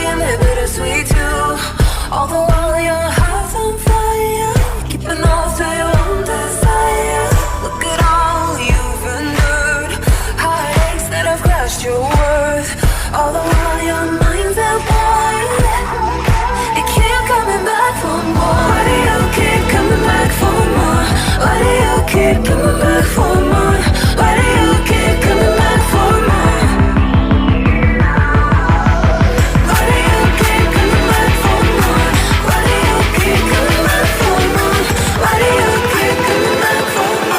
and they're bittersweet too. All the while your heart's on fire, keeping off to your own desire. Look at all you've endured, heartaches that have crushed your worth. All the while your mind's at war, you keep coming back for more. Why do you keep coming back for more? Why do you keep coming back for more? Why do you keep coming back for more? Why do you keep coming back for more? Why do you keep coming back for more? Why do you keep coming back for more?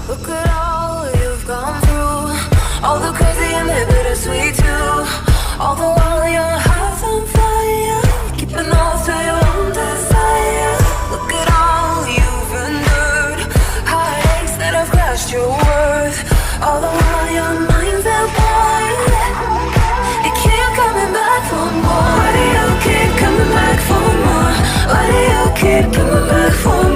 Look at all you've gone through, all the crazy and the bittersweet too. All the while your heart's on fire, keeping off to your own desire. Look at all you've endured, heartaches that have crushed your worth. All the while your mind's at war, you keep coming back for more. Why do you keep coming back for more? Why do you keep coming back for more?